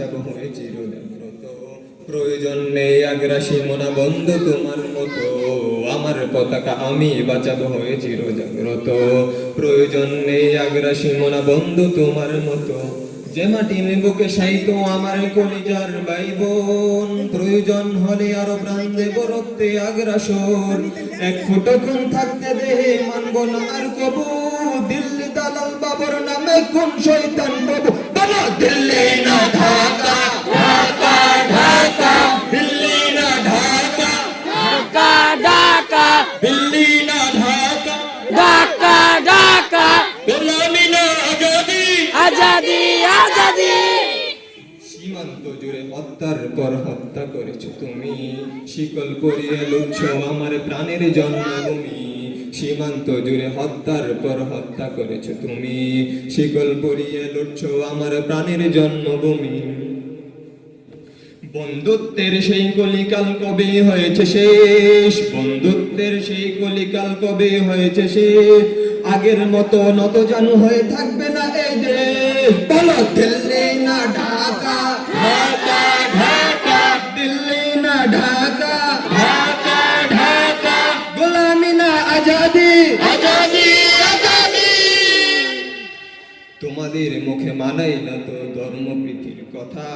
বাঁচাবো হয়ে চিরজাগ্রত। প্রয়োজন নেই আগ্রাসী মনা বন্ধু তোমার মতো, আমার পতাকা আমি বাঁচাবো হয়ে চিরজাগ্রত। প্রয়োজন নেই আগ্রাসী মনা বন্ধু তোমার মতো, যে মাটির বুকে সাইত আমার কলিজার ভাই বোন। প্রয়োজন হলে আরো প্রাণ দেব রক্তে আগ্রাসন, এক ফুটো খুন থাকতে দেহে মানব না আর কবু। দিল্লি দালাল বাবর নামে কোন শয়তান বাবু, বলো দিল্লি না ঢাকা, ঢাকা ঢাকা, দিল্লি না ঢাকা, ঢাকা ঢাকা, দিল্লি না ঢাকা, ঢাকা ঢাকা, গোলামি না আজাদি, আজাদি আজাদি। সীমান্ত জুড়ে হত্যার পর হত্যা করেছো তুমি, শিকল পরিয়ে লুটছ আমার প্রাণের জন্মভূমি। সীমান্ত জুড়ে হত্যার পর হত্যা করেছো তুমি, শিকল পরিয়ে লুটছ আমার প্রাণের জন্মভূমি। বন্ধুত্বের সেই কলিকাল কবে হয়েছে শেষ, বন্ধুত্বের সেই কলিকাল কবে হয়েছে শেষ। আগের মতো নত জানু হয়ে থাকবে না এই দেশ, বলো দিল্লি না ঢাকা, ঢাকা ঢাকা, দিল্লি না ঢাকা, ঢাকা ঢাকা, গোলামি না আজাদি, আজাদি আজাদি। তোমাদের মুখে মানাই না তো ধর্মপ্রীতির কথা,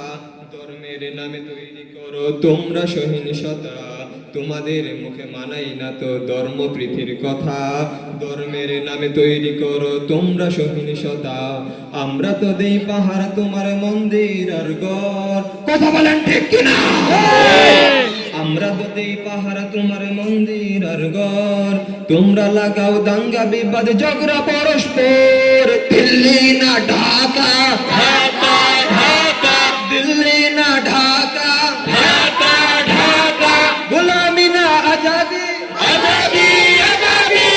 ধর্মের নামে তৈরি করো তোমরা সহিংসতা। তোমাদের মুখে মানাই না তো ধর্মপ্রীতির কথা, ধর্মের নামে তৈরি করো তোমরা সহিংসতা। আমরা তো দেই পাহাড় তোমার মন্দির আর ঘর, কথা বলেন ঠিক কিনা? আমরা তো দেই পাহাড় তোমার মন্দির আর ঘর, তোমরা লাগাও দাঙ্গা বিবাদ ঝগড়া পরস্পর। দিল্লি না ঢাকা, ঢাকা ঢাকা, দিল্লি না ঢাকা, ঢাকা ঢাকা, গোলামি না আজাদি, আজাদি আজাদি।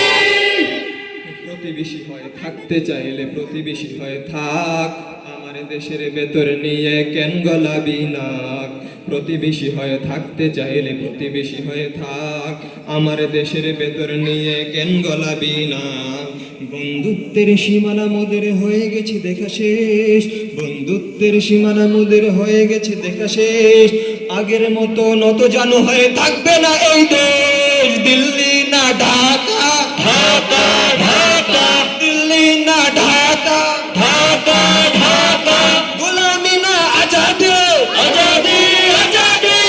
প্রতিবেশী হয়ে থাকতে চাইলে প্রতিবেশী হয়ে থাক, আমার দেশের ভেতর নিয়ে কেন গলাবি নাক। প্রতিবেশী হয়ে থাকতে চাইলে প্রতিবেশী হয়ে থাক, আমার দেশের ভেতর নিয়ে কেন গলাবি না। বন্ধুত্বের সীমানা মোদের হয়ে গেছে দেখা শেষ, বন্ধুত্বের সীমানা মোদের হয়ে গেছে দেখা শেষ। আগের মতো নত জানু হয়ে থাকবে না এই দেশ, দিল্লি না ঢাকা, ঢাকা ঢাকা, দিল্লি না ঢাকা, ঢাকা ঢাকা, গোলামি না আজাদি, আজাদি আজাদি।